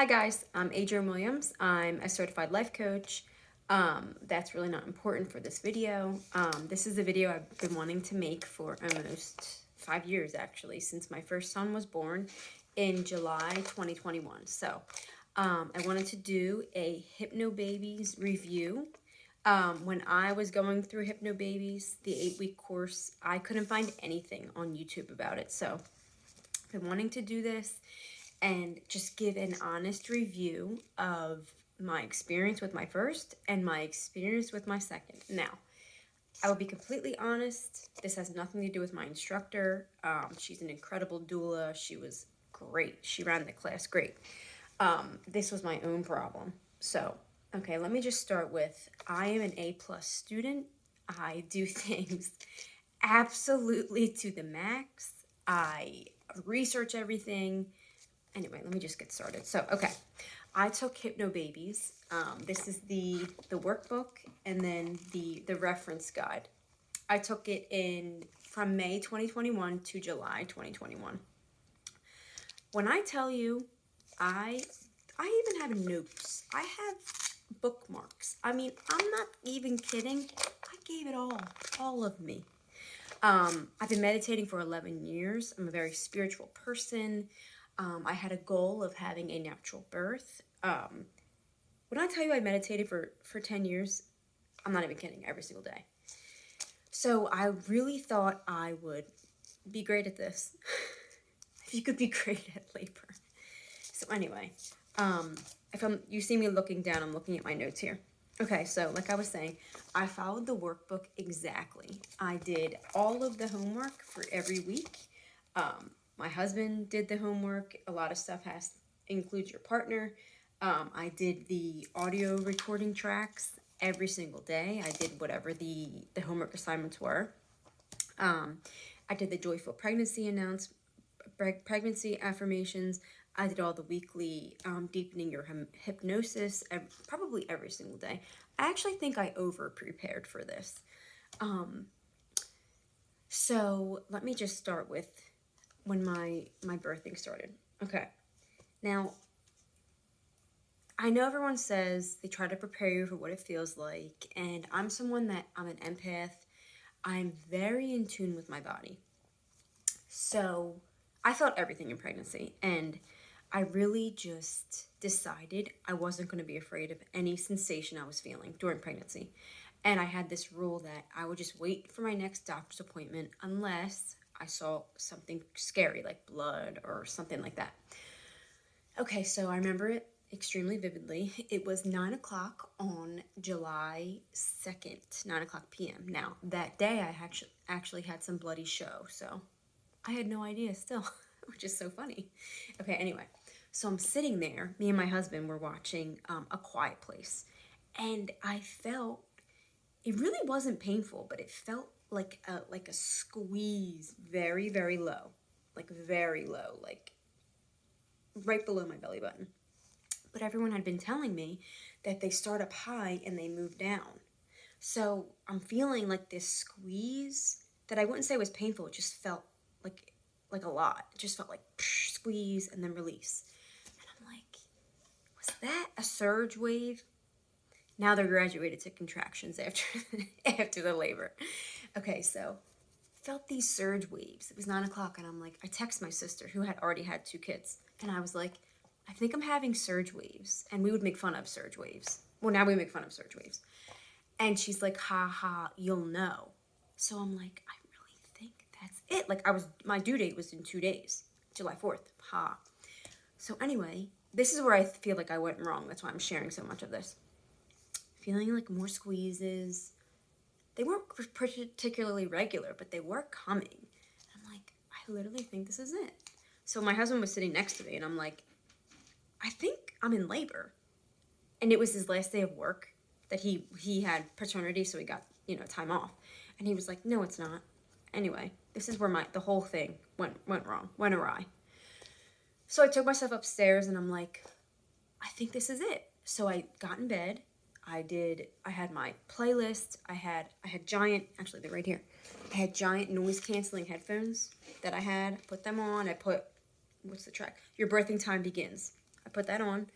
Hi guys, I'm Adrienne Williams. I'm a certified life coach. That's really not important for this video. This is a video I've been wanting to make for almost 5 years actually, since my first son was born in July 2021. So I wanted to do a Hypnobabies review. When I was going through Hypnobabies, the 8-week course, I couldn't find anything on YouTube about it. So I've been wanting to do this and just give an honest review of my experience with my first and my experience with my second. Now, I will be completely honest, this has nothing to do with my instructor. She's an incredible doula. She was great. She ran the class great. This was my own problem. So, okay, let me just start with, I am an A+ student. I do things absolutely to the max. I research everything. Anyway, let me just get started. So, okay, I took Hypnobabies. This is the workbook and then the reference guide. I took it from May 2021 to July 2021. When I tell you, I even have notes. I have bookmarks. I mean, I'm not even kidding. I gave it all of me. I've been meditating for 11 years. I'm a very spiritual person. I had a goal of having a natural birth. When I tell you I meditated for 10 years, I'm not even kidding, every single day. So I really thought I would be great at this. If you could be great at labor. So anyway, if you see me looking down, I'm looking at my notes here. Okay, so like I was saying, I followed the workbook exactly. I did all of the homework for every week. My husband did the homework. A lot of stuff includes your partner. I did the audio recording tracks every single day. I did whatever the homework assignments were. I did the joyful pregnancy pregnancy affirmations. I did all the weekly deepening your hypnosis probably every single day. I actually think I over-prepared for this. So let me just start with when my birthing started. Okay. Now, I know everyone says they try to prepare you for what it feels like, and I'm an empath. I'm very in tune with my body. So I felt everything in pregnancy, and I really just decided I wasn't going to be afraid of any sensation I was feeling during pregnancy. And I had this rule that I would just wait for my next doctor's appointment unless I saw something scary like blood or something like that. Okay, so I remember it extremely vividly. It was 9 o'clock on July 2nd, 9 o'clock p.m. Now, that day I actually had some bloody show, so I had no idea still, which is so funny. Okay, anyway, so I'm sitting there. Me and my husband were watching A Quiet Place, and I felt, it really wasn't painful, but it felt like a squeeze, very, very low, like right below my belly button. But everyone had been telling me that they start up high and they move down. So I'm feeling like this squeeze that I wouldn't say was painful. It just felt like a lot. It just felt like squeeze and then release. And I'm like, was that a surge wave? Now they're graduated to contractions after the labor. Okay, so felt these surge waves. It was 9 o'clock, and I'm like, I text my sister who had already had 2 kids, and I was like, I think I'm having surge waves. And we would make fun of surge waves. Well, now we make fun of surge waves. And she's like, ha ha, you'll know. So I'm like, I really think that's it. Like, my due date was in 2 days, July 4th. Ha. So anyway, this is where I feel like I went wrong. That's why I'm sharing so much of this. Feeling like more squeezes. They weren't particularly regular, but they were coming. I'm like, I literally think this is it. So my husband was sitting next to me, and I'm like, I think I'm in labor. And it was his last day of work that he had paternity, so he got, time off. And he was like, no, it's not. Anyway, this is where the whole thing went awry. So I took myself upstairs, and I'm like, I think this is it. So I got in bed. I had my playlist. I had giant, actually they're right here. I had giant noise canceling headphones that I put them on. I put, what's the track? Your Birthing Time Begins. I put that on,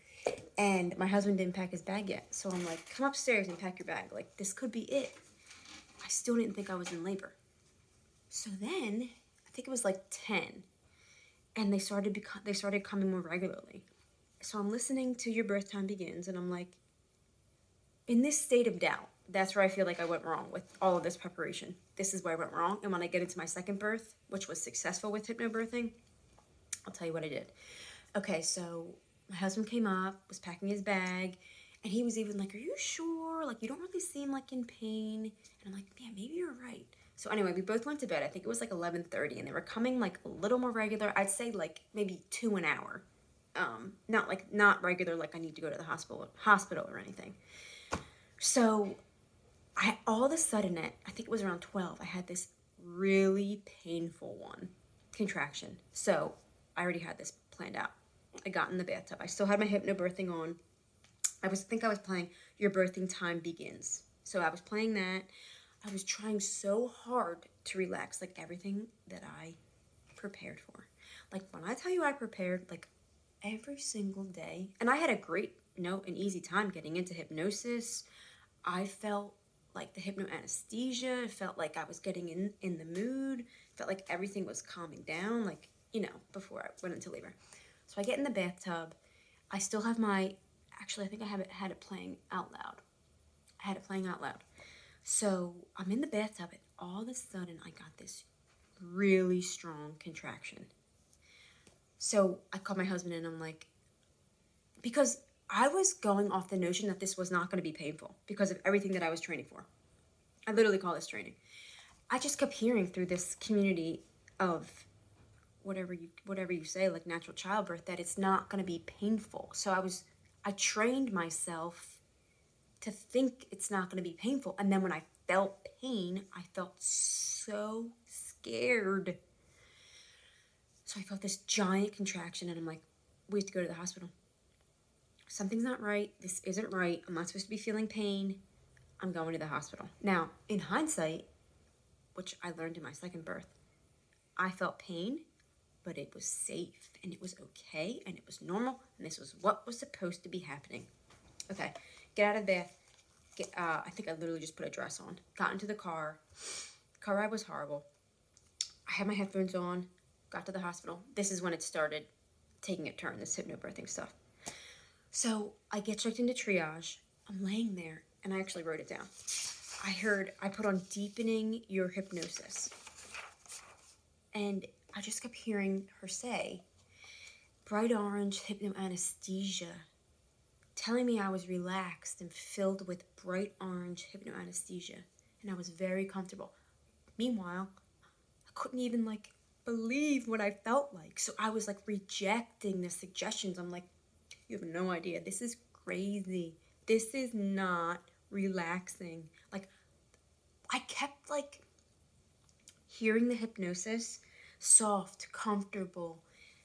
and my husband didn't pack his bag yet. So I'm like, come upstairs and pack your bag. Like, this could be it. I still didn't think I was in labor. So then, I think it was like 10, and they started coming more regularly. So I'm listening to Your Birth Time Begins, and I'm like, in this state of doubt, that's where I feel like I went wrong with all of this preparation. This is where I went wrong. And when I get into my second birth, which was successful with hypnobirthing, I'll tell you what I did. Okay, so my husband came up, was packing his bag, and he was even like, are you sure? Like, you don't really seem like in pain. And I'm like, yeah, maybe you're right. So anyway, we both went to bed. I think it was like 11:30, and they were coming like a little more regular. I'd say like maybe 2 an hour. Not regular, like I need to go to the hospital or anything. So all of a sudden I think it was around 12, I had this really painful contraction. So I already had this planned out. I got in the bathtub. I still had my hypnobirthing on. I was playing Your Birthing Time Begins. So I was playing that. I was trying so hard to relax, like everything that I prepared for. Like when I tell you I prepared, like every single day, and I had a great, an easy time getting into hypnosis. I felt like the hypnoanesthesia. It felt like I was getting in the mood. Felt like everything was calming down, like, before I went into labor. So I get in the bathtub. I still have actually, I think I had it playing out loud. I had it playing out loud. So I'm in the bathtub, and all of a sudden I got this really strong contraction. So I called my husband, and I'm like, because I was going off the notion that this was not going to be painful because of everything that I was training for. I literally call this training. I just kept hearing through this community of whatever you say, like natural childbirth, that it's not going to be painful. So I trained myself to think it's not going to be painful. And then when I felt pain, I felt so scared. So I felt this giant contraction, and I'm like, we have to go to the hospital. Something's not right. This isn't right. I'm not supposed to be feeling pain. I'm going to the hospital. Now, in hindsight, which I learned in my second birth, I felt pain, but it was safe, and it was okay, and it was normal, and this was what was supposed to be happening. Okay, get out of the bath. I think I literally just put a dress on. Got into the car. Car ride was horrible. I had my headphones on. Got to the hospital. This is when it started taking a turn, this hypnobirthing stuff. So I get checked into triage. I'm laying there, and I actually wrote it down. I put on deepening your hypnosis. And I just kept hearing her say, bright orange hypnoanesthesia, telling me I was relaxed and filled with bright orange hypnoanesthesia. And I was very comfortable. Meanwhile, I couldn't even believe what I felt like. So I was rejecting the suggestions. I'm like, you have no idea. This is crazy. This is not relaxing. I kept hearing the hypnosis, soft, comfortable,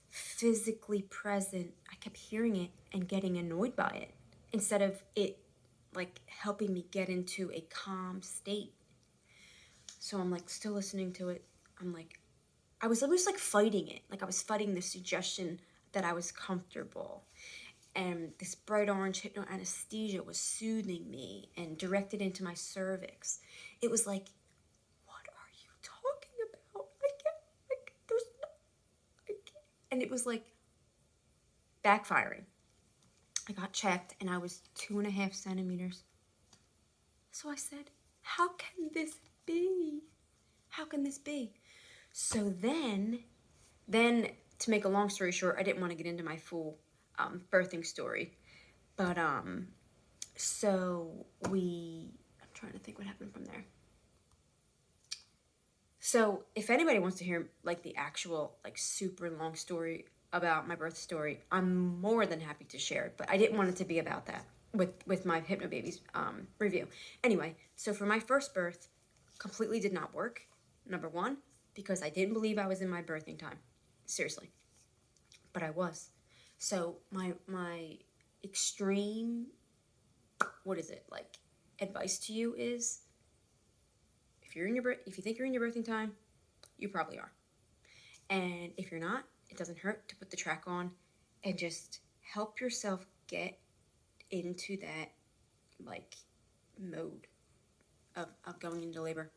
physically present. I kept hearing it and getting annoyed by it instead of it helping me get into a calm state. So I'm still listening to it. I was almost fighting it. I was fighting the suggestion that I was comfortable. And this bright orange hypnoanesthesia was soothing me and directed into my cervix. It was like, what are you talking about? And it was backfiring. I got checked, and I was 2.5 centimeters. So I said, how can this be? How can this be? So then, to make a long story short, I didn't want to get into my full birthing story. But, so I'm trying to think what happened from there. So if anybody wants to hear the actual super long story about my birth story, I'm more than happy to share it. But I didn't want it to be about that with my Hypnobabies review. Anyway, so for my first birth, completely did not work. Number one, because I didn't believe I was in my birthing time. Seriously. But I was. So my extreme, advice to you is, if you think you're in your birthing time, you probably are. And if you're not, it doesn't hurt to put the track on and just help yourself get into that, like, mode of going into labor.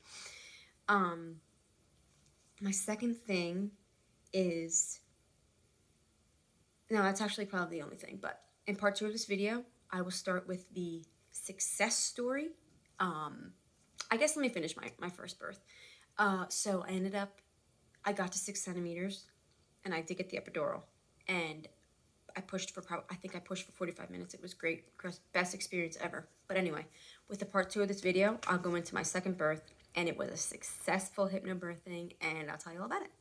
My second thing is, no, that's actually probably the only thing, but in part 2 of this video, I will start with the success story. I guess let me finish my first birth. So I got to 6 centimeters, and I did get the epidural, and I think I pushed for 45 minutes. It was great. Best experience ever. But anyway, with the part 2 of this video, I'll go into my second birth, and it was a successful hypnobirthing, and I'll tell you all about it.